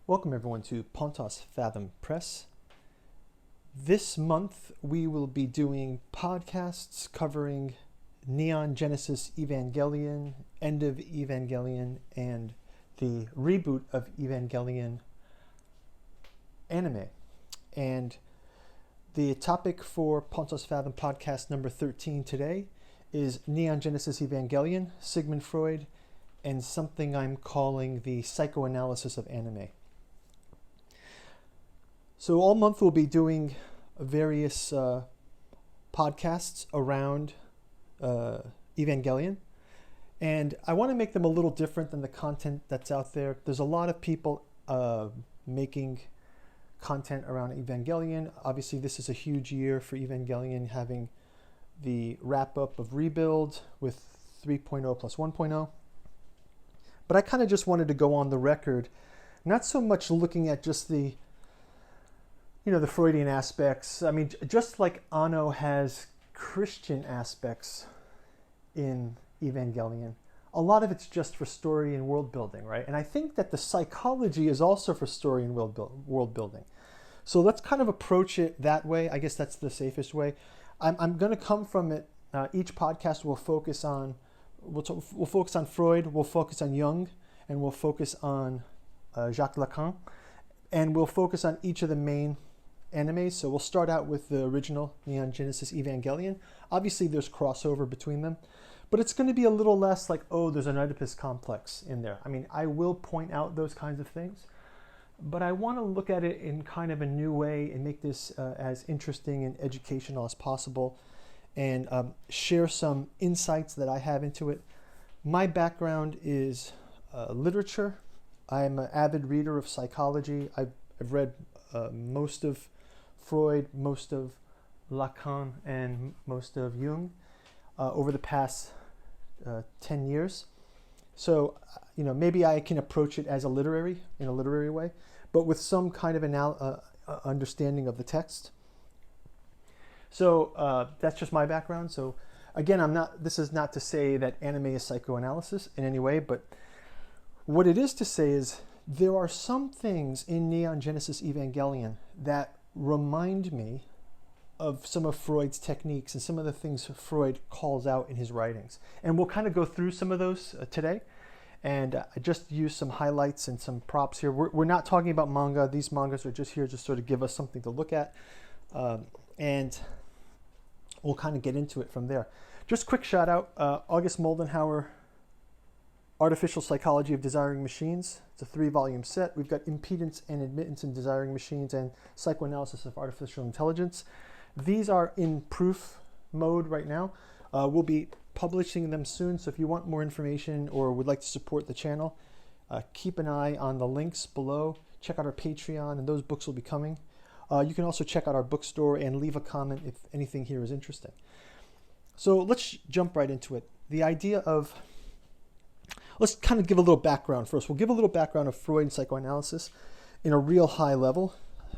Welcome everyone to Pontos Fathom Press. This month we will be doing podcasts covering Neon Genesis Evangelion, End of Evangelion, and the reboot of Evangelion anime. And the topic for Pontos Fathom podcast number 13 today is Neon Genesis Evangelion, Sigmund Freud, and something I'm calling the Psychoanalysis of anime. So all month we'll be doing various podcasts around Evangelion, and I want to make them a little different than the content that's out there. There's a lot of people making content around Evangelion. Obviously this is a huge year for Evangelion, having the wrap up of Rebuild with 3.0 plus 1.0. But I kind of just wanted to go on the record, not so much looking at just the Freudian aspects. I mean, just like Anno has Christian aspects in Evangelion, a lot of it's just for story and world building, right? And I think that the psychology is also for story and world building. So let's kind of approach it that way. I guess that's the safest way. I'm going to come from it. Each podcast will focus on, we'll focus on Freud, we'll focus on Jung, and we'll focus on Jacques Lacan, and we'll focus on each of the main animes. So we'll start out with the original Neon Genesis Evangelion. Obviously there's crossover between them, but it's going to be a little less like, oh, there's an Oedipus complex in there. I mean, I will point out those kinds of things, but I want to look at it in kind of a new way and make this as interesting and educational as possible, and share some insights that I have into it. My background is literature. I'm an avid reader of psychology. I've read most of Freud, most of Lacan, and most of Jung over the past 10 years. So, maybe I can approach it as in a literary way, but with some kind of understanding of the text. So that's just my background. So again, this is not to say that anime is psychoanalysis in any way, but what it is to say is there are some things in Neon Genesis Evangelion that remind me of some of Freud's techniques and some of the things Freud calls out in his writings. And we'll kind of go through some of those today. And I just use some highlights and some props here. We're not talking about manga. These mangas are just here to sort of give us something to look at. And we'll kind of get into it from there. Just quick shout out, August Moldenhauer, Artificial Psychology of Desiring Machines. It's a 3-volume set. We've got Impedance and Admittance in Desiring Machines and Psychoanalysis of Artificial Intelligence. These are in proof mode right now. We'll be publishing them soon, so if you want more information or would like to support the channel, keep an eye on the links below. Check out our Patreon, and those books will be coming. You can also check out our bookstore and leave a comment if anything here is interesting. So let's jump right into it. The idea of, let's kind of give a little background first. We'll give a little background of Freud and psychoanalysis in a real high level,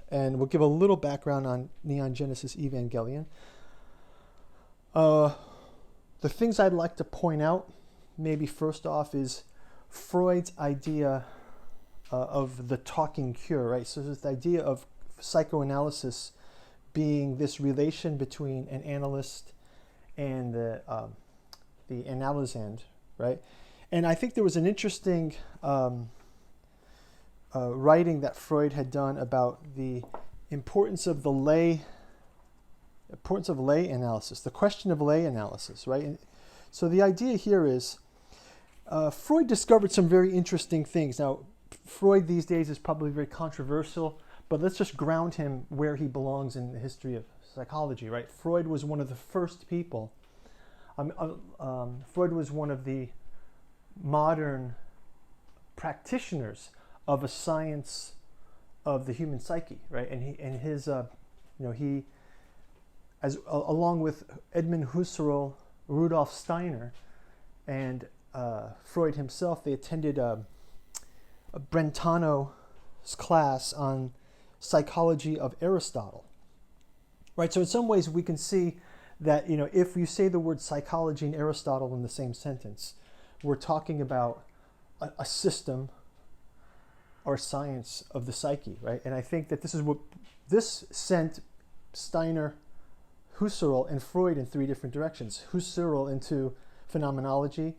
and we'll give a little background on Neon Genesis Evangelion. The things I'd like to point out, maybe first off, is Freud's idea of the talking cure, right? So there's the idea of psychoanalysis being this relation between an analyst and the analysand, right? And I think there was an interesting writing that Freud had done about the importance of lay analysis, the question of lay analysis, right? And so the idea here is Freud discovered some very interesting things. Now, Freud these days is probably very controversial, but let's just ground him where he belongs in the history of psychology, right? Freud was one of the first people. Freud was one of the modern practitioners of a science of the human psyche, right? And he along with Edmund Husserl, Rudolf Steiner, and Freud himself, they attended a Brentano's class on psychology of Aristotle, right? So in some ways we can see that, if you say the word psychology and Aristotle in the same sentence, we're talking about a system our science of the psyche, right? And I think that this sent Steiner, Husserl, and Freud in three different directions. Husserl into phenomenology,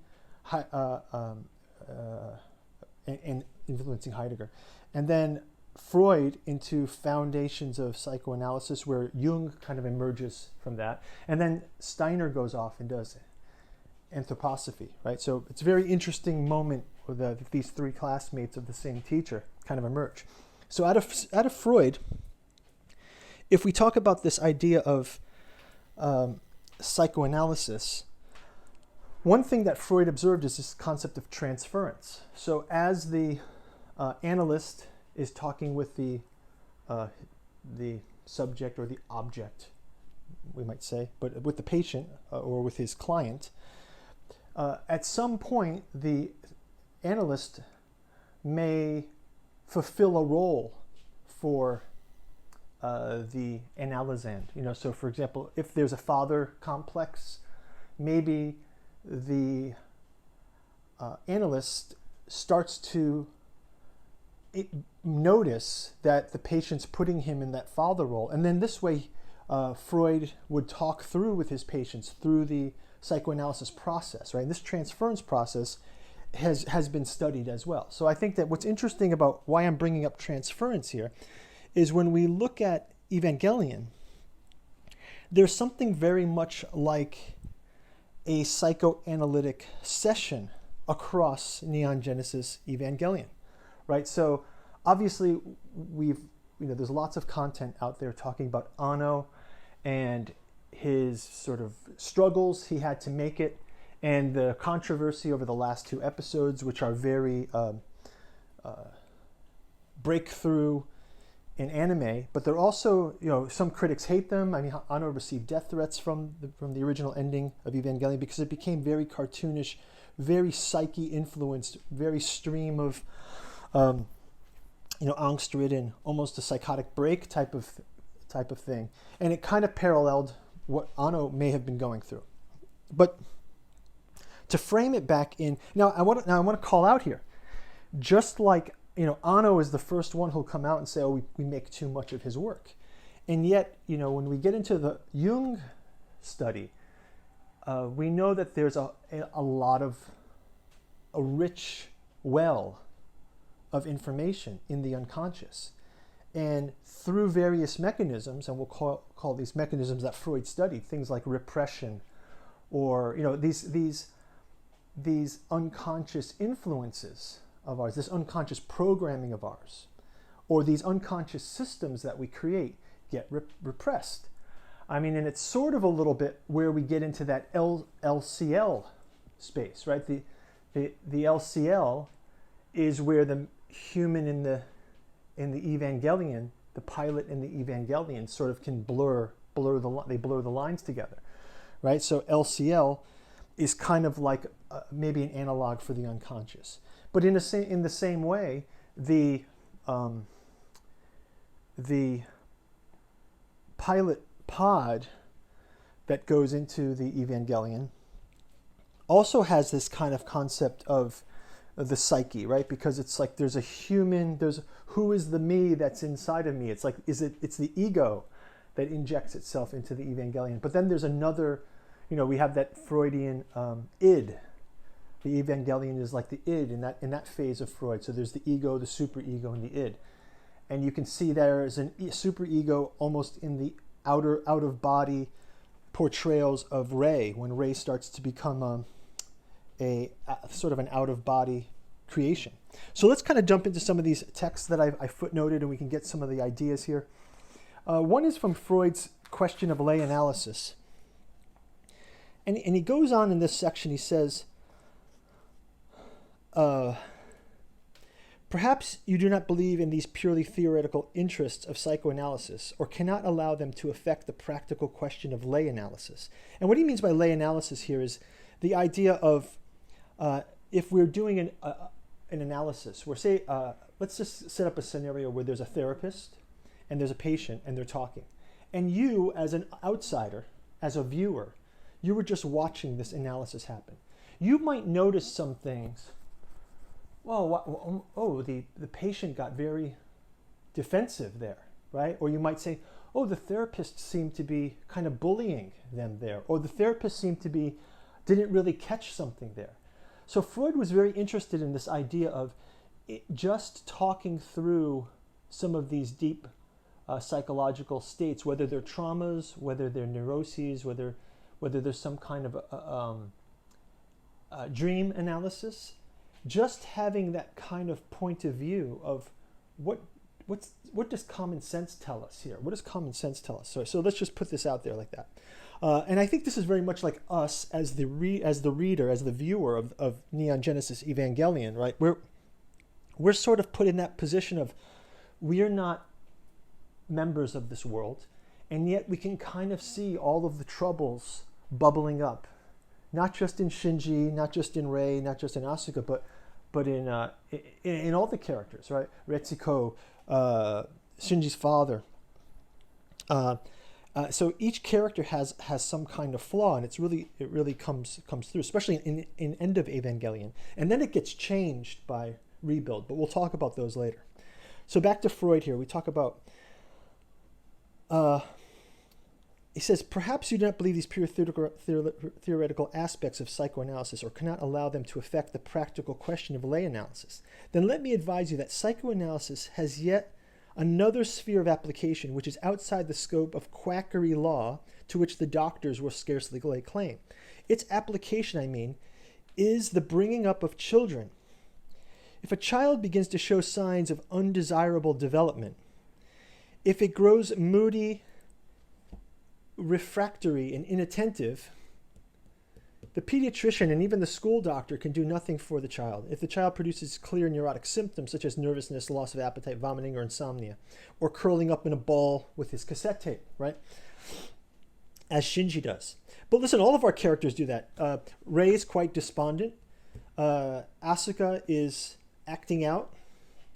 and influencing Heidegger. And then Freud into foundations of psychoanalysis, where Jung kind of emerges from that. And then Steiner goes off and does anthroposophy, right? So it's a very interesting moment where these three classmates of the same teacher kind of emerge. So out of Freud, if we talk about this idea of psychoanalysis, one thing that Freud observed is this concept of transference. So as the analyst is talking with the subject or the object, we might say, but with the patient or with his client, at some point the analyst may fulfill a role for the analysand. So for example, if there's a father complex, maybe the analyst starts to notice that the patient's putting him in that father role. And then this way, Freud would talk through with his patients through the psychoanalysis process, right? And this transference process has been studied as well. So I think that what's interesting about why I'm bringing up transference here is when we look at Evangelion, there's something very much like a psychoanalytic session across Neon Genesis Evangelion, right? So obviously there's lots of content out there talking about Anno and his sort of struggles he had to make it, and the controversy over the last two episodes, which are very breakthrough in anime, but they're also, some critics hate them. I mean, Anno received death threats from the original ending of Evangelion because it became very cartoonish, very psyche influenced, very stream of, angst-ridden, almost a psychotic break type of thing, and it kind of paralleled what Anno may have been going through. But to frame it back in, I want to call out here, just like Anno is the first one who'll come out and say, oh, we make too much of his work. And yet, when we get into the Jung study, we know that there's a rich well of information in the unconscious. And through various mechanisms, and we'll call these mechanisms that Freud studied, things like repression, or these unconscious influences of ours, this unconscious programming of ours, or these unconscious systems that we create get repressed. I mean, and it's sort of a little bit where we get into that LCL space, right? The LCL is where the human in the Evangelion, the pilot in the Evangelion, sort of can blur the lines together, right? So LCL is kind of like maybe an analog for the unconscious. But in the same way, the pilot pod that goes into the Evangelion also has this kind of concept of the psyche, right? Because it's like there's a human, who is the me that's inside of me? It's like, it's the ego that injects itself into the Evangelion. But then there's another, we have that Freudian id. The Evangelion is like the id in that phase of Freud. So there's the ego, the superego, and the id. And you can see there is a superego almost in the out of body portrayals of Ray, when Ray starts to become a sort of an out of body creation. So let's kind of jump into some of these texts that I footnoted, and we can get some of the ideas here. One is from Freud's Question of Lay Analysis. And he goes on in this section, he says, perhaps you do not believe in these purely theoretical interests of psychoanalysis, or cannot allow them to affect the practical question of lay analysis. And what he means by lay analysis here is the idea of if we're doing an analysis, let's just set up a scenario where there's a therapist and there's a patient and they're talking. And you, as an outsider, as a viewer, you were just watching this analysis happen. You might notice some things the patient got very defensive there, right? Or you might say, oh, the therapist seemed to be kind of bullying them there, or the therapist didn't really catch something there. So Freud was very interested in this idea of just talking through some of these deep psychological states, whether they're traumas, whether they're neuroses, whether there's some kind of dream analysis, just having that kind of point of view of what does common sense tell us here? What does common sense tell us? So let's just put this out there like that. And I think this is very much like us as the reader, as the viewer of Neon Genesis Evangelion, right? We're sort of put in that position of we're not members of this world, and yet we can kind of see all of the troubles bubbling up, not just in Shinji, not just in Rei, not just in Asuka, but in all the characters, right? Retsuko, Shinji's father. So each character has some kind of flaw, and it really comes through, especially in End of Evangelion, and then it gets changed by Rebuild. But we'll talk about those later. So back to Freud here. We talk about. He says, perhaps you do not believe these pure theoretical aspects of psychoanalysis or cannot allow them to affect the practical question of lay analysis. Then let me advise you that psychoanalysis has yet another sphere of application which is outside the scope of quackery law to which the doctors will scarcely lay claim. Its application, I mean, is the bringing up of children. If a child begins to show signs of undesirable development, if it grows moody, refractory, and inattentive, the pediatrician and even the school doctor can do nothing for the child. If the child produces clear neurotic symptoms such as nervousness, loss of appetite, vomiting, or insomnia, or curling up in a ball with his cassette tape, right? As Shinji does. But listen, all of our characters do that. Rei is quite despondent. Asuka is acting out,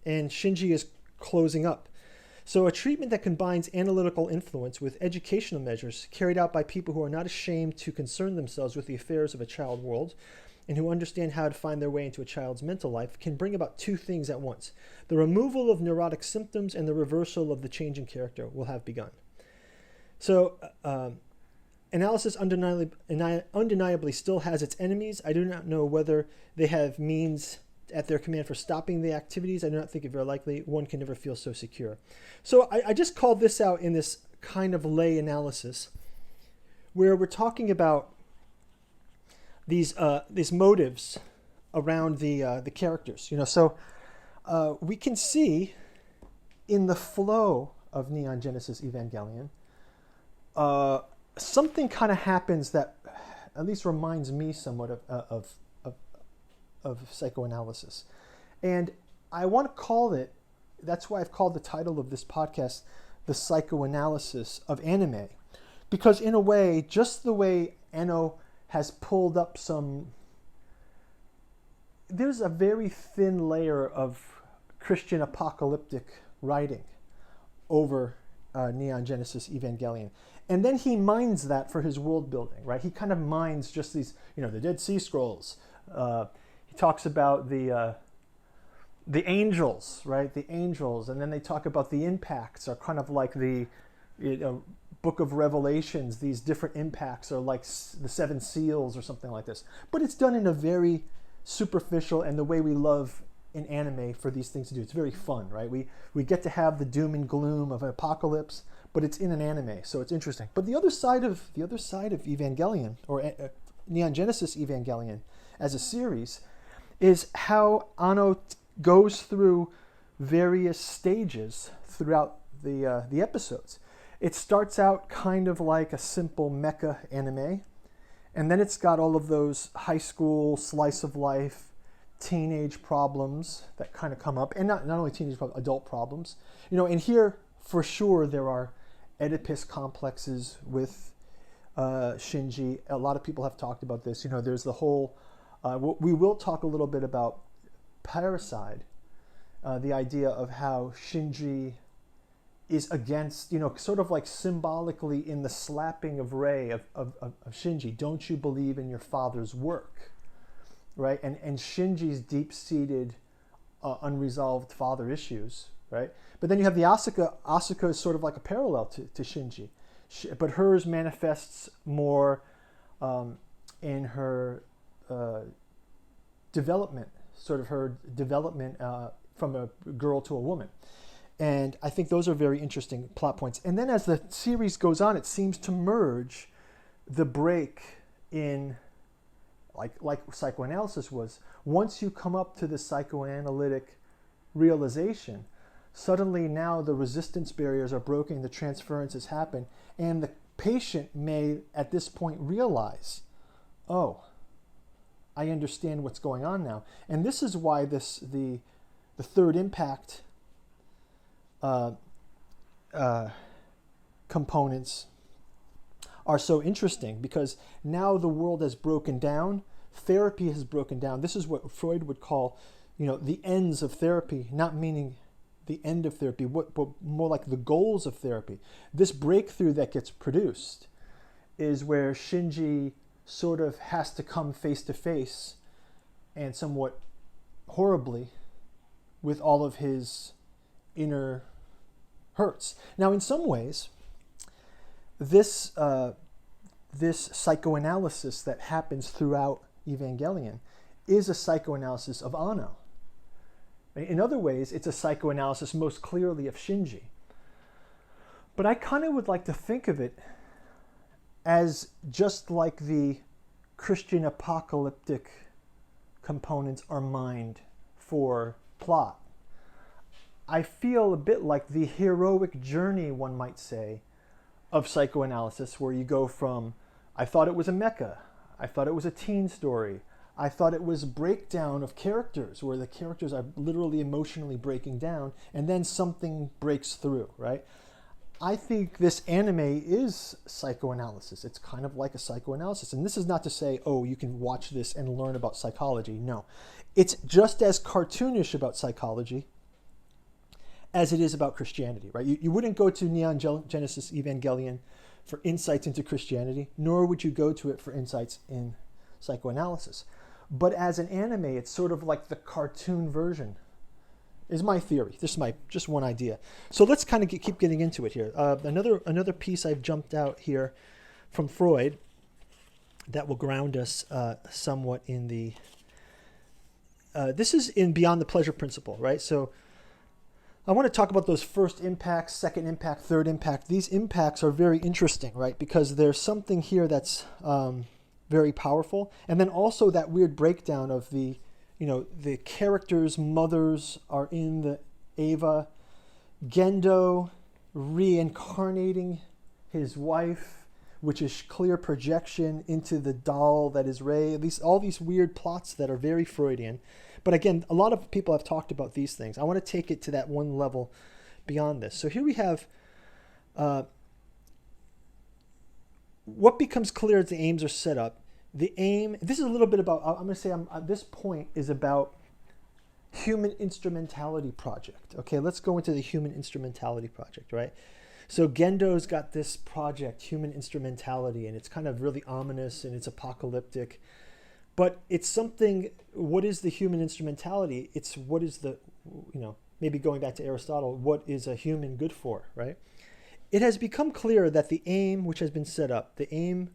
and Shinji is closing up. So a treatment that combines analytical influence with educational measures carried out by people who are not ashamed to concern themselves with the affairs of a child world and who understand how to find their way into a child's mental life can bring about two things at once. The removal of neurotic symptoms and the reversal of the change in character will have begun. So analysis undeniably still has its enemies. I do not know whether they have means at their command for stopping the activities. I do not think it very likely. One can never feel so secure. So I just called this out in this kind of lay analysis where we're talking about these motives around the characters. So we can see in the flow of Neon Genesis Evangelion, something kind of happens that at least reminds me somewhat of psychoanalysis. And I want to call it, that's why I've called the title of this podcast, The Psychoanalysis of Anime. Because in a way, just the way Anno has pulled up there's a very thin layer of Christian apocalyptic writing over Neon Genesis Evangelion. And then he mines that for his world building, right? He kind of mines just these, the Dead Sea Scrolls. He talks about the angels, right? The angels, and then they talk about the impacts are kind of like the Book of Revelations. These different impacts are like the seven seals or something like this. But it's done in a very superficial and the way we love in anime for these things to do. It's very fun, right? We get to have the doom and gloom of an apocalypse, but it's in an anime, so it's interesting. But the other side of Evangelion, or Neon Genesis Evangelion as a series, is how Anno goes through various stages throughout the episodes. It starts out kind of like a simple mecha anime, and then it's got all of those high school slice of life, teenage problems that kind of come up, and not only teenage problems, adult problems. And here for sure there are Oedipus complexes with Shinji. A lot of people have talked about this. There's the whole. We will talk a little bit about parricide, the idea of how Shinji is against, sort of like symbolically in the slapping of Rei of Shinji. Don't you believe in your father's work, right? And Shinji's deep-seated unresolved father issues, right? But then you have the Asuka. Asuka is sort of like a parallel to Shinji, but hers manifests more in her development, sort of her development from a girl to a woman. And I think those are very interesting plot points. And then as the series goes on, it seems to merge the break in, like psychoanalysis was. Once you come up to the psychoanalytic realization, suddenly now the resistance barriers are broken, the transferences happen, and the patient may at this point realize, oh, I understand what's going on now. And this is why the third impact components are so interesting, because now the world has broken down, therapy has broken down. This is what Freud would call, the ends of therapy, not meaning the end of therapy, but more like the goals of therapy. This breakthrough that gets produced is where Shinji sort of has to come face to face, and somewhat horribly, with all of his inner hurts. Now, in some ways, this psychoanalysis that happens throughout Evangelion is a psychoanalysis of Anno. In other ways, it's a psychoanalysis most clearly of Shinji. But I kind of would like to think of it as just like the Christian apocalyptic components are mined for plot. I feel a bit like the heroic journey, one might say, of psychoanalysis, where you go from, I thought it was a mecha, I thought it was a teen story, I thought it was a breakdown of characters, where the characters are literally emotionally breaking down, and then something breaks through, right? I think this anime is psychoanalysis. It's kind of like a psychoanalysis. And this is not to say, oh, you can watch this and learn about psychology. No. It's just as cartoonish about psychology as it is about Christianity, right? You wouldn't go to Neon Genesis Evangelion for insights into Christianity, nor would you go to it for insights in psychoanalysis. But as an anime, it's sort of like the cartoon version, is my theory. This is just one idea. So let's kind of keep getting into it here. Another piece I've jumped out here from Freud that will ground us somewhat in the... this is in Beyond the Pleasure Principle, right? So I want to talk about those first impacts, second impact, third impact. These impacts are very interesting, right? Because there's something here that's very powerful. And then also that weird breakdown of the characters' mothers are in the Eva. Gendo reincarnating his wife, which is clear projection into the doll that is Rei. All these weird plots that are very Freudian. But again, a lot of people have talked about these things. I want to take it to that one level beyond this. So here we have what becomes clear as the aims are set up. The aim, this is a little bit about, I'm going to say this point is about human instrumentality project. Okay, let's go into the human instrumentality project, right? So Gendo's got this project, human instrumentality, and it's kind of really ominous and it's apocalyptic. But it's something, what is the human instrumentality? It's what is the, maybe going back to Aristotle, what is a human good for, right? It has become clear that the aim which has been set up, the aim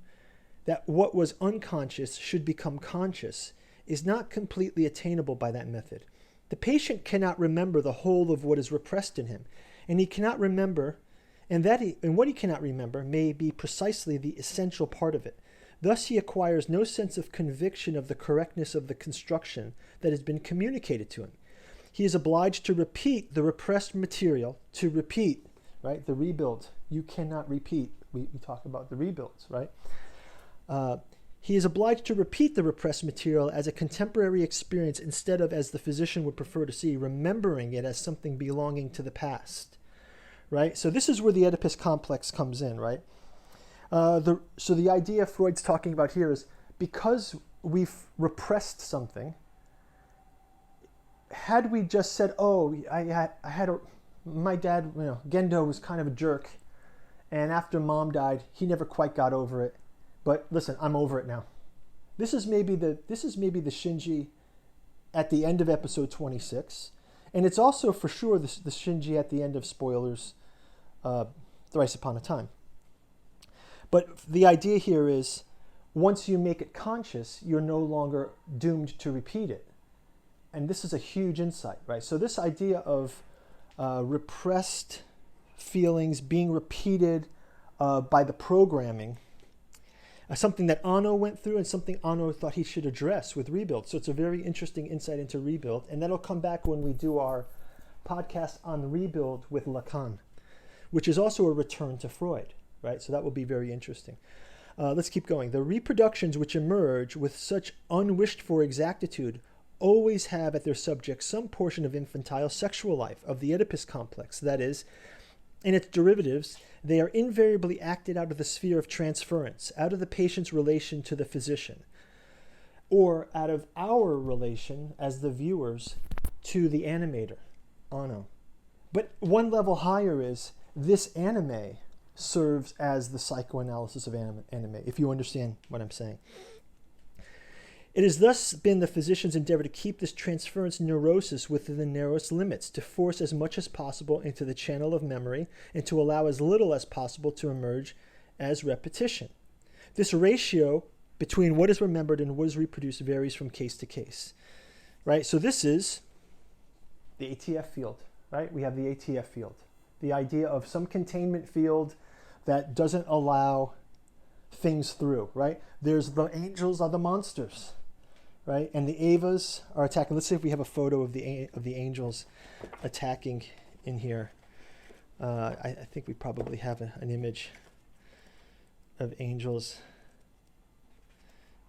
that what was unconscious should become conscious, is not completely attainable by that method. The patient cannot remember the whole of what is repressed in him, and he cannot remember, and what he cannot remember may be precisely the essential part of it. Thus he acquires no sense of conviction of the correctness of the construction that has been communicated to him. He is obliged to repeat the repressed material, right? The rebuild. You cannot repeat. We talk about the rebuilds, right? He is obliged to repeat the repressed material as a contemporary experience instead of, as the physician would prefer to see, remembering it as something belonging to the past, right? So this is where the Oedipus complex comes in, right? So the idea Freud's talking about here is because we've repressed something, had we just said, oh, my dad, Gendo was kind of a jerk, and after mom died, he never quite got over it. But listen, I'm over it now. This is maybe the Shinji at the end of episode 26. And it's also for sure the Shinji at the end of spoilers, Thrice Upon a Time. But the idea here is, once you make it conscious, you're no longer doomed to repeat it. And this is a huge insight, right? So this idea of repressed feelings being repeated by the programming, something that Anno went through and something Anno thought he should address with Rebuild. So it's a very interesting insight into Rebuild. And that'll come back when we do our podcast on Rebuild with Lacan, which is also a return to Freud, right? So that will be very interesting. Let's keep going. The reproductions which emerge with such unwished-for exactitude always have at their subject some portion of infantile sexual life, of the Oedipus complex. That is, in its derivatives, they are invariably acted out of the sphere of transference, out of the patient's relation to the physician, or out of our relation as the viewers to the animator, Anno. But one level higher is this anime serves as the psychoanalysis of anime, if you understand what I'm saying. It has thus been the physician's endeavor to keep this transference neurosis within the narrowest limits, to force as much as possible into the channel of memory, and to allow as little as possible to emerge as repetition. This ratio between what is remembered and what is reproduced varies from case to case, right? So this is the ATF field, right? We have the ATF field. The idea of some containment field that doesn't allow things through, right? There's the angels are the monsters, right? And the Avas are attacking. Let's see if we have a photo of the angels attacking in here. I think we probably have an image of angels.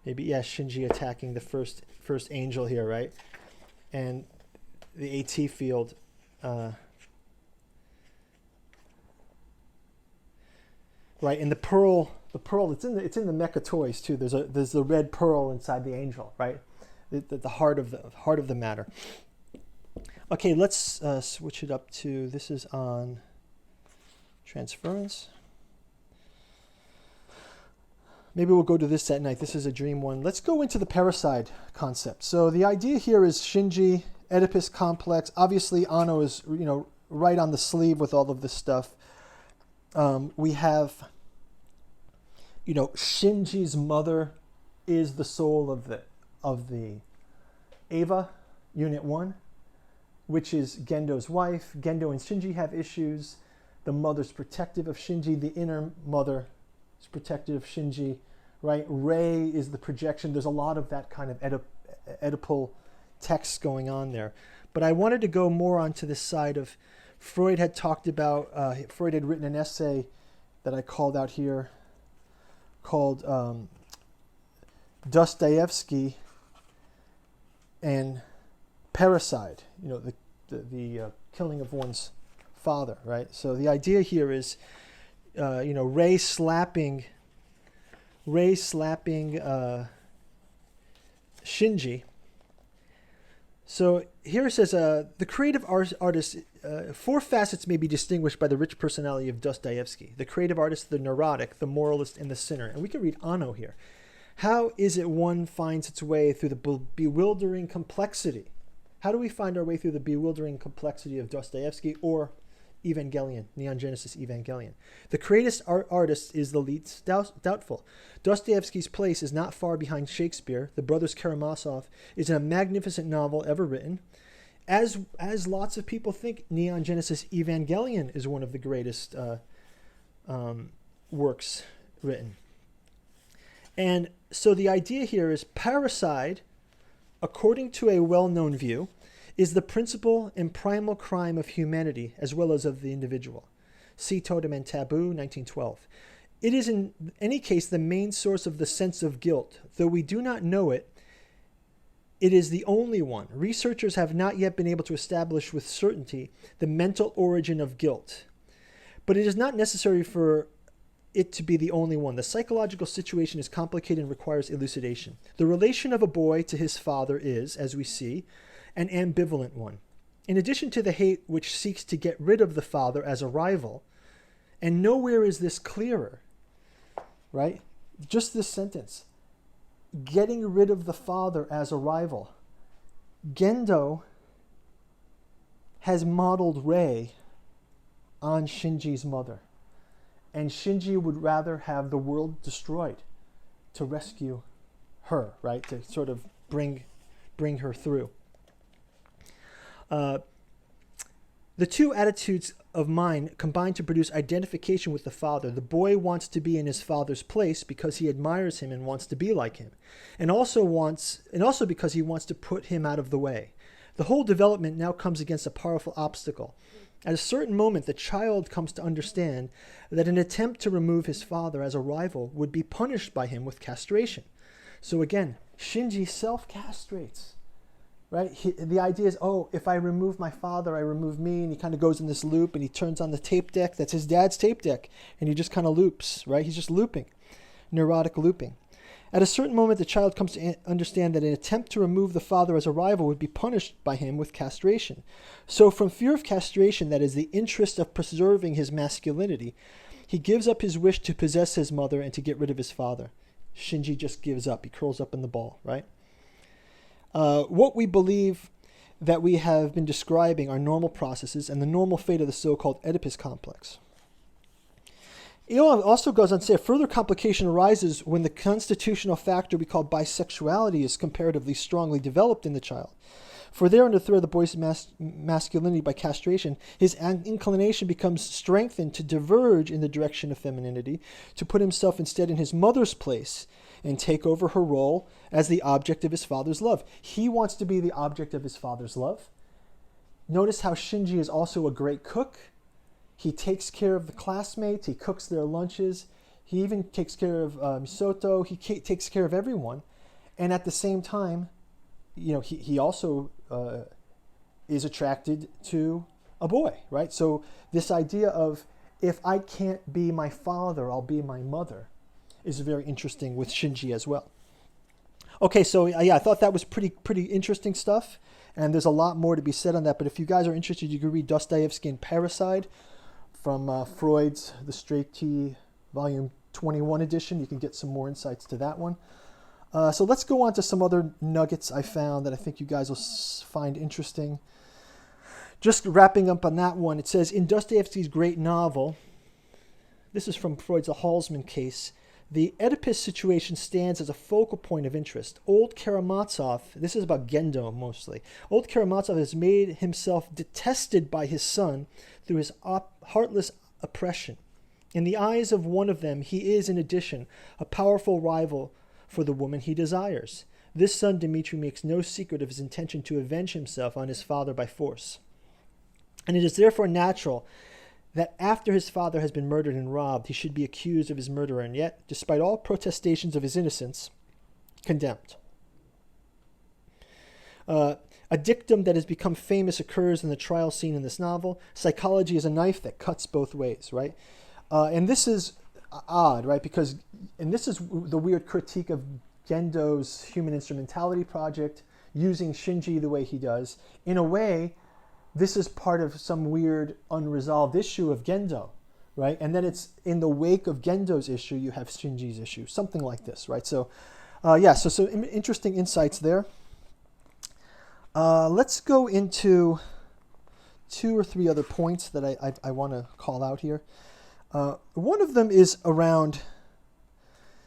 Maybe, yeah, Shinji attacking the first angel here, right? And the AT field. Right, and the pearl, it's in the mecha toys too. There's the red pearl inside the angel, right? The heart of the matter. Okay, let's switch it up to, this is on transference. Maybe we'll go to this at night. This is a dream one. Let's go into the parasite concept. So the idea here is Shinji, Oedipus complex. Obviously, Anno is right on the sleeve with all of this stuff. We have, Shinji's mother is the soul of the Eva, Unit 1, which is Gendo's wife. Gendo and Shinji have issues. The mother's protective of Shinji. The inner mother is protective of Shinji, right? Rei is the projection. There's a lot of that kind of Oedipal text going on there. But I wanted to go more onto this side of, Freud had talked about, Freud had written an essay that I called out here called Dostoevsky and Parricide, the killing of one's father, right? So the idea here is, Rei slapping Shinji. So here it says, the creative artist, four facets may be distinguished by the rich personality of Dostoevsky. The creative artist, the neurotic, the moralist, and the sinner. And we can read Anno here. How is it one finds its way through the bewildering complexity? How do we find our way through the bewildering complexity of Dostoevsky or Evangelion, Neon Genesis Evangelion? The greatest artist is the least doubtful. Dostoevsky's place is not far behind Shakespeare. The Brothers Karamazov is a magnificent novel ever written. As lots of people think, Neon Genesis Evangelion is one of the greatest works written. And so the idea here is parricide, according to a well-known view, is the principal and primal crime of humanity as well as of the individual. See Totem and Taboo, 1912. It is in any case the main source of the sense of guilt. Though we do not know it, it is the only one. Researchers have not yet been able to establish with certainty the mental origin of guilt. But it is not necessary for it to be the only one. The psychological situation is complicated and requires elucidation. The relation of a boy to his father is, as we see, an ambivalent one. In addition to the hate which seeks to get rid of the father as a rival, and nowhere is this clearer, right? Just this sentence. Getting rid of the father as a rival. Gendo has modeled Rei on Shinji's mother. And Shinji would rather have the world destroyed to rescue her, right? To sort of bring her through. The two attitudes of mind combine to produce identification with the father. The boy wants to be in his father's place because he admires him and wants to be like him, and also because he wants to put him out of the way. The whole development now comes against a powerful obstacle. At a certain moment, the child comes to understand that an attempt to remove his father as a rival would be punished by him with castration. So again, Shinji self-castrates, right? The idea is, oh, if I remove my father, I remove me, and he kind of goes in this loop, and he turns on the tape deck. That's his dad's tape deck, and he just kind of loops, right? He's just looping, neurotic looping. At a certain moment, the child comes to understand that an attempt to remove the father as a rival would be punished by him with castration. So from fear of castration, that is the interest of preserving his masculinity, he gives up his wish to possess his mother and to get rid of his father. Shinji just gives up. He curls up in the ball, right? What we believe that we have been describing are normal processes and the normal fate of the so-called Oedipus complex. It also goes on to say a further complication arises when the constitutional factor we call bisexuality is comparatively strongly developed in the child. For there, under the threat of the boy's masculinity by castration, his inclination becomes strengthened to diverge in the direction of femininity, to put himself instead in his mother's place and take over her role as the object of his father's love. He wants to be the object of his father's love. Notice how Shinji is also a great cook. He takes care of the classmates. He cooks their lunches. He even takes care of Misoto. He takes care of everyone. And at the same time, he also is attracted to a boy, right? So this idea of, if I can't be my father, I'll be my mother, is very interesting with Shinji as well. Okay, so yeah, I thought that was pretty interesting stuff, and there's a lot more to be said on that. But if you guys are interested, you can read Dostoevsky and Parricide from Freud's The Straight T, Volume 21 edition. You can get some more insights to that one. So let's go on to some other nuggets I found that I think you guys will find interesting. Just wrapping up on that one, it says, in Dostoevsky's great novel, this is from Freud's The Halsman Case, the Oedipus situation stands as a focal point of interest. Old Karamazov, this is about Gendo mostly, old Karamazov has made himself detested by his son through his heartless oppression. In the eyes of one of them, he is, in addition, a powerful rival for the woman he desires. This son, Dmitri, makes no secret of his intention to avenge himself on his father by force. And it is therefore natural that after his father has been murdered and robbed, he should be accused of his murder, and yet, despite all protestations of his innocence, condemned. A dictum that has become famous occurs in the trial scene in this novel. Psychology is a knife that cuts both ways, right? And this is odd, right? And this is the weird critique of Gendo's human instrumentality project, using Shinji the way he does. In a way, this is part of some weird unresolved issue of Gendo, right? And then it's in the wake of Gendo's issue, you have Shinji's issue, something like this, right? So, so interesting insights there. Let's go into 2 or 3 other points that I want to call out here. One of them is around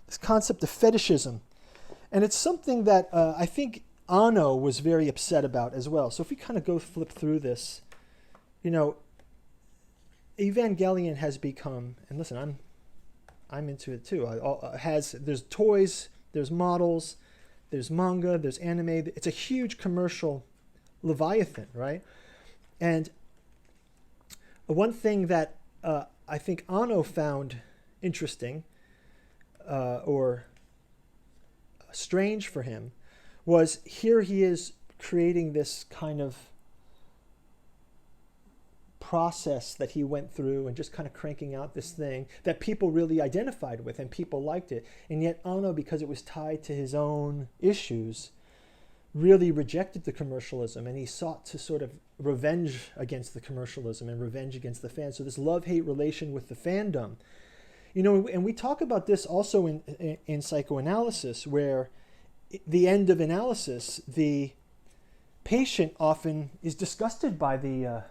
this concept of fetishism. And it's something that I think Anno was very upset about as well. So if we kind of go flip through this, Evangelion has become, and listen, I'm into it too. There's toys, there's models, there's manga, there's anime. It's a huge commercial leviathan, right? And one thing that I think Anno found interesting or strange for him was, here he is creating this kind of process that he went through and just kind of cranking out this thing that people really identified with and people liked it. And yet Anno, because it was tied to his own issues, really rejected the commercialism, and he sought to sort of revenge against the commercialism and revenge against the fans. So this love-hate relation with the fandom. And we talk about this also in psychoanalysis, where the end of analysis, the patient often is disgusted by the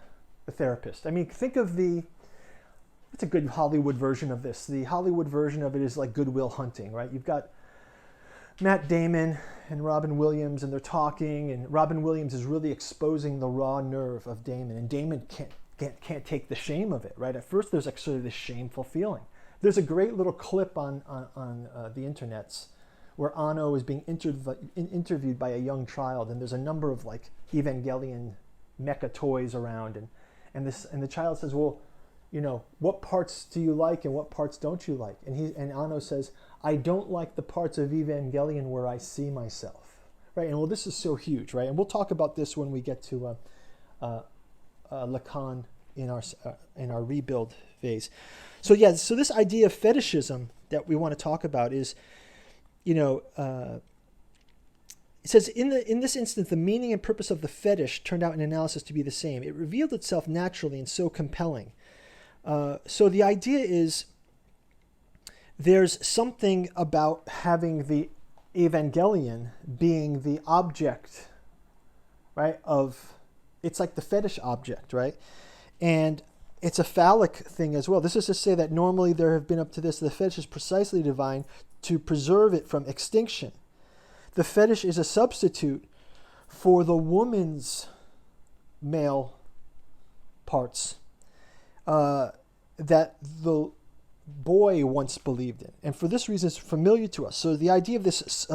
therapist. I mean, think of it's a good Hollywood version of this. The Hollywood version of it is like Good Will Hunting, right? You've got Matt Damon and Robin Williams, and they're talking, and Robin Williams is really exposing the raw nerve of Damon, and Damon can't take the shame of it, right? At first, there's actually this shameful feeling. There's a great little clip on the internets where Anno is being interviewed by a young child, and there's a number of like Evangelion mecha toys around, and the child says, well, what parts do you like and what parts don't you like? And Anno says, I don't like the parts of Evangelion where I see myself, right? And well, this is so huge, right? And we'll talk about this when we get to Lacan in our rebuild phase. So this idea of fetishism that we want to talk about is, it says, in this instance, the meaning and purpose of the fetish turned out in analysis to be the same. It revealed itself naturally and so compelling. So the idea is there's something about having the Evangelion being the object, right, it's like the fetish object, right? And it's a phallic thing as well. This is to say that normally there have been up to this, the fetish is precisely divine to preserve it from extinction. The fetish is a substitute for the woman's male parts that the boy once believed in. And for this reason, it's familiar to us. So the idea of this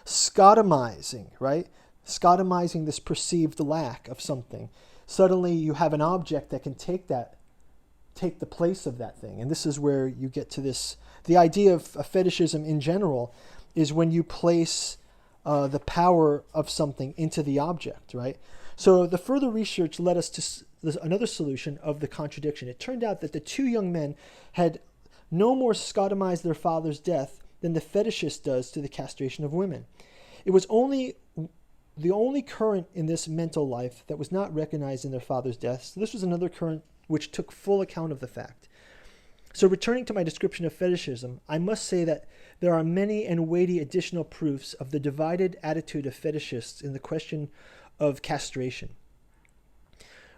scotomizing, right? Scotomizing this perceived lack of something. Suddenly you have an object that can take the place of that thing. And this is where you get to this. The idea of fetishism in general is when you place the power of something into the object, right? So the further research led us to another solution of the contradiction. It turned out that the two young men had no more scotomized their father's death than the fetishist does to the castration of women. It was the only current in this mental life that was not recognized in their father's death. So this was another current which took full account of the fact. So returning to my description of fetishism, I must say that there are many and weighty additional proofs of the divided attitude of fetishists in the question of castration.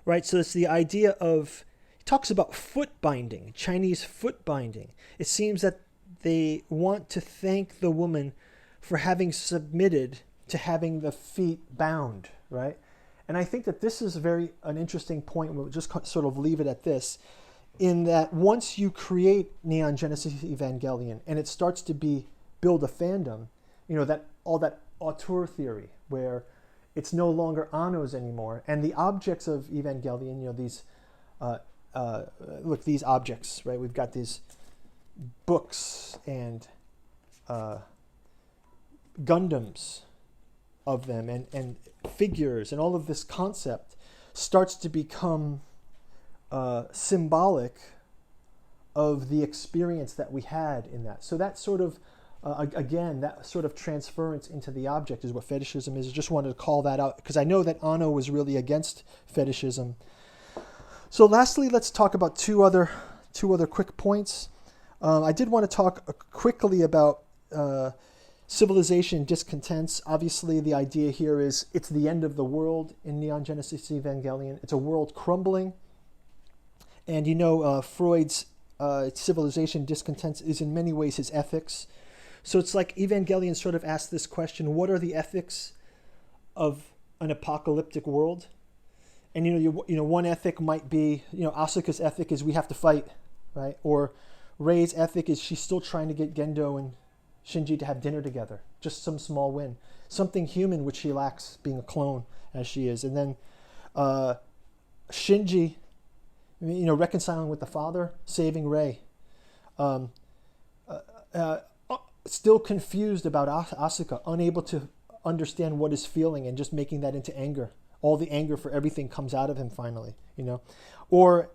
Right, so it's the idea of, he talks about foot binding, Chinese foot binding. It seems that they want to thank the woman for having submitted to having the feet bound, right? And I think that this is an interesting point. We'll just sort of leave it at this, in that once you create Neon Genesis Evangelion and it starts to build a fandom, that all that auteur theory where it's no longer Anno's anymore, and the objects of Evangelion, these these objects, right? We've got these books and Gundams of them and figures, and all of this concept starts to become symbolic of the experience that we had in that. So that sort of, again, that sort of transference into the object is what fetishism is. I just wanted to call that out because I know that Anno was really against fetishism. So lastly, let's talk about two other quick points. I did want to talk quickly about civilization discontents. Obviously, the idea here is it's the end of the world in Neon Genesis Evangelion. It's a world crumbling. And Freud's civilization discontents is in many ways his ethics. So it's like Evangelion sort of asks this question, what are the ethics of an apocalyptic world? And one ethic might be, Asuka's ethic is we have to fight, right? Or Rei's ethic is she's still trying to get Gendo and Shinji to have dinner together. Just some small win. Something human which she lacks, being a clone as she is. And then Shinji, reconciling with the father, saving Rei. Still confused about Asuka, unable to understand what is feeling and just making that into anger. All the anger for everything comes out of him finally, Or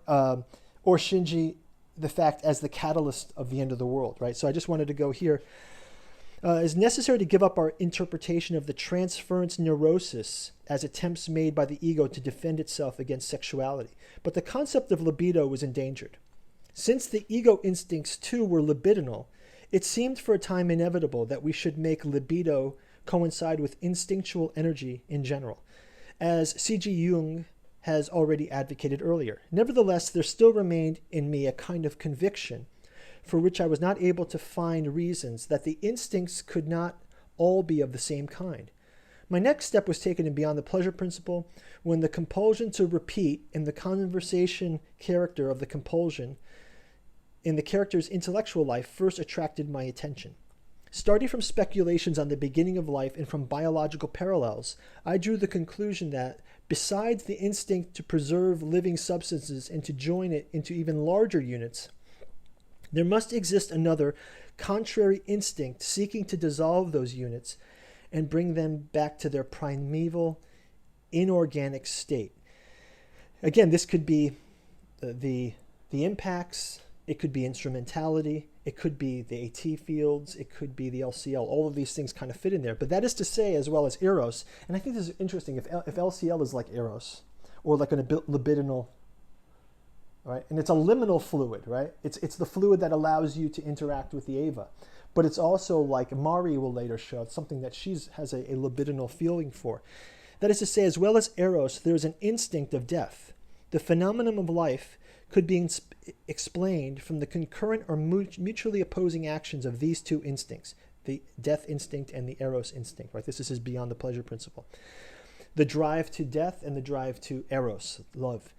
Shinji, the fact as the catalyst of the end of the world, right? So I just wanted to go here. It's necessary to give up our interpretation of the transference neurosis as attempts made by the ego to defend itself against sexuality. But the concept of libido was endangered. Since the ego instincts too were libidinal, it seemed for a time inevitable that we should make libido coincide with instinctual energy in general. as C.G. Jung has already advocated earlier. Nevertheless, there still remained in me a kind of conviction for which I was not able to find reasons that the instincts could not all be of the same kind. My next step was taken in Beyond the Pleasure Principle when the compulsion to repeat in the conversation character of the compulsion in the character's intellectual life first attracted my attention. Starting from speculations on the beginning of life and from biological parallels, I drew the conclusion that, besides the instinct to preserve living substances and to join it into even larger units, there must exist another, contrary instinct seeking to dissolve those units and bring them back to their primeval, inorganic state. Again, this could be the impacts, it could be instrumentality, it could be the AT fields, it could be the LCL. All of these things kind of fit in there. But that is to say, as well as eros, and I think this is interesting, if LCL is like eros, or like a libidinal, right? And it's a liminal fluid, right? It's the fluid that allows you to interact with the Eva. But it's also, like Mari will later show, it's something that she has a libidinal feeling for. That is to say, as well as eros, there is an instinct of death. The phenomenon of life could be explained from the concurrent or mutually opposing actions of these two instincts, the death instinct and the eros instinct, right? This is Beyond the Pleasure Principle. The drive to death and the drive to eros, love.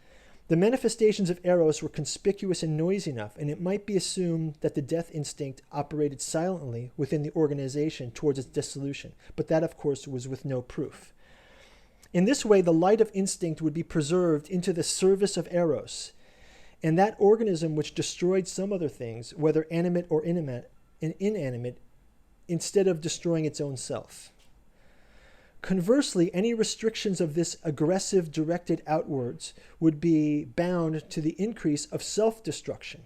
The manifestations of eros were conspicuous and noisy enough, and it might be assumed that the death instinct operated silently within the organization towards its dissolution, but that, of course, was with no proof. In this way, the light of instinct would be preserved into the service of eros, and that organism which destroyed some other things, whether animate or inanimate, instead of destroying its own self. Conversely, any restrictions of this aggressive directed outwards would be bound to the increase of self-destruction,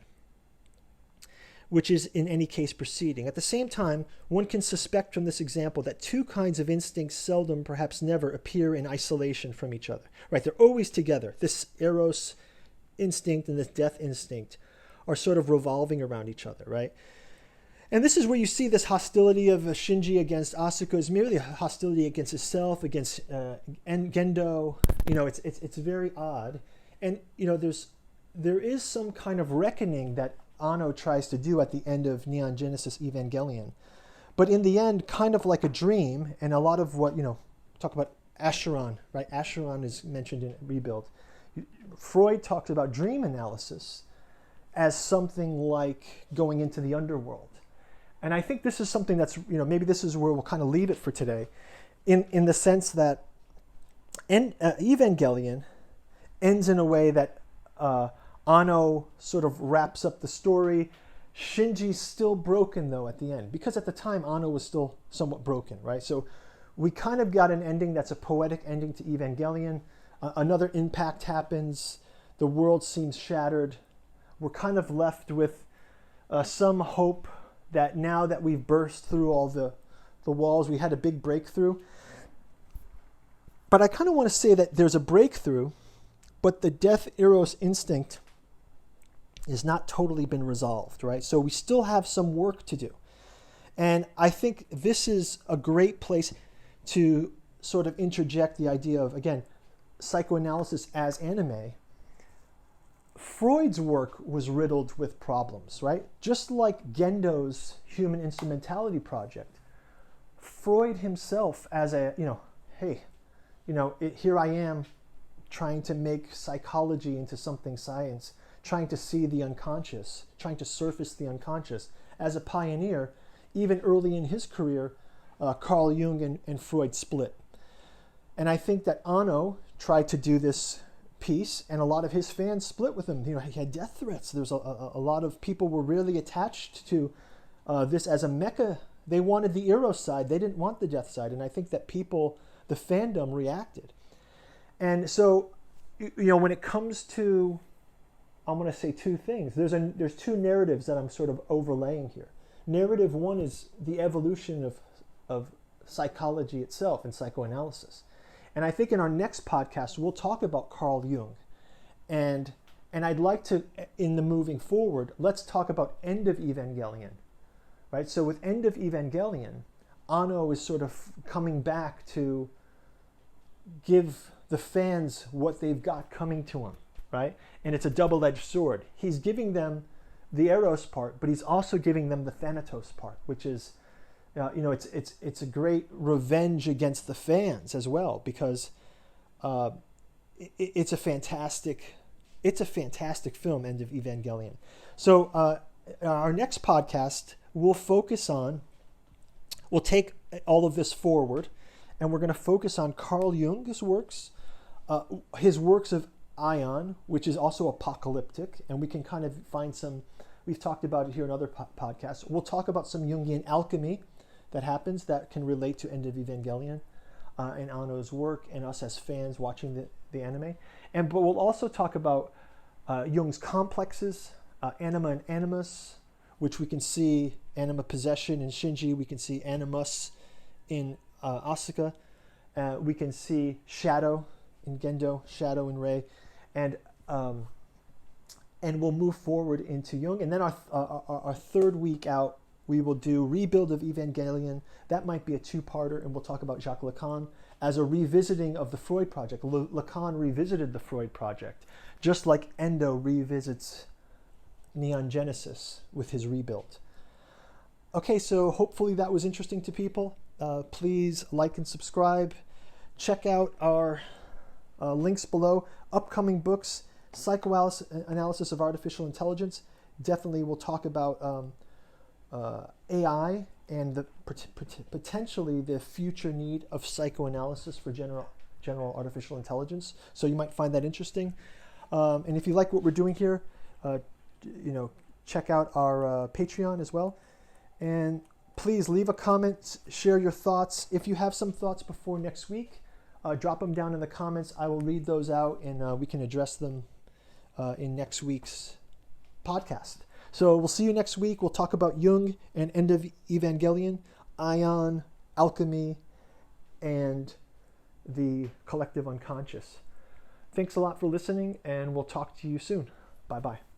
which is in any case proceeding. At the same time, one can suspect from this example that two kinds of instincts seldom, perhaps never, appear in isolation from each other. Right? They're always together. This eros instinct and this death instinct are sort of revolving around each other, right? And this is where you see this hostility of Shinji against Asuka is merely a hostility against himself, against Gendo. You know, it's very odd. And, you know, there is some kind of reckoning that Anno tries to do at the end of Neon Genesis Evangelion. But in the end, kind of like a dream, and a lot of what, you know, talk about Acheron, right? Acheron is mentioned in Rebuild. Freud talks about dream analysis as something like going into the underworld. And I think this is something that's, you know, maybe this is where we'll kind of leave it for today, in the sense that Evangelion ends in a way that Anno sort of wraps up the story. Shinji's still broken, though, at the end, because at the time, Anno was still somewhat broken, right? So we kind of got an ending that's a poetic ending to Evangelion. Another impact happens. The world seems shattered. We're kind of left with some hope that now that we've burst through all the walls, we had a big breakthrough. But I kind of want to say that there's a breakthrough, but the death eros instinct has not totally been resolved, right? So we still have some work to do. And I think this is a great place to sort of interject the idea of, again, psychoanalysis as anime. Freud's work was riddled with problems, right? Just like Gendo's Human Instrumentality project. Freud himself as a, you know, hey, you know, here I am trying to make psychology into something science, trying to see the unconscious, trying to surface the unconscious. As a pioneer, even early in his career, Carl Jung and Freud split. And I think that Anno tried to do this piece, and a lot of his fans split with him. You know, he had death threats. There's a lot of people were really attached to this as a mecha. They wanted the eros side. They didn't want the death side. And I think that people, the fandom, reacted. And so, you know, when it comes to, I'm going to say two things. There's two narratives that I'm sort of overlaying here. Narrative one is the evolution of psychology itself and psychoanalysis. And I think in our next podcast, we'll talk about Carl Jung. And I'd like to, in the moving forward, let's talk about End of Evangelion. Right? So with End of Evangelion, Anno is sort of coming back to give the fans what they've got coming to them, right? And it's a double-edged sword. He's giving them the eros part, but he's also giving them the thanatos part, which is, it's a great revenge against the fans as well, because it's a fantastic film, End of Evangelion. So our next podcast, we'll take all of this forward, and we're going to focus on Carl Jung's works, his works of Ion, which is also apocalyptic, and we can kind of find some, we've talked about it here in other podcasts. We'll talk about some Jungian alchemy that happens that can relate to End of Evangelion and Anno's work, and us as fans watching the anime. But we'll also talk about Jung's complexes, anima and animus, which we can see anima possession in Shinji. We can see animus in Asuka. We can see shadow in Gendo, shadow in Rei, and we'll move forward into Jung. And then our third week out, we will do Rebuild of Evangelion. That might be a two-parter, and we'll talk about Jacques Lacan as a revisiting of the Freud project. Lacan revisited the Freud project, just like Endo revisits Neon Genesis with his Rebuild. Okay, so hopefully that was interesting to people. Please like and subscribe. Check out our links below. Upcoming books, Psychoanalysis of Artificial Intelligence. Definitely we'll talk about AI and potentially the future need of psychoanalysis for general artificial intelligence. So you might find that interesting. And if you like what we're doing here, check out our Patreon as well. And please leave a comment, share your thoughts. If you have some thoughts before next week, drop them down in the comments. I will read those out, and we can address them in next week's podcast. So we'll see you next week. We'll talk about Jung and End of Evangelion, Ion, alchemy, and the collective unconscious. Thanks a lot for listening, and we'll talk to you soon. Bye-bye.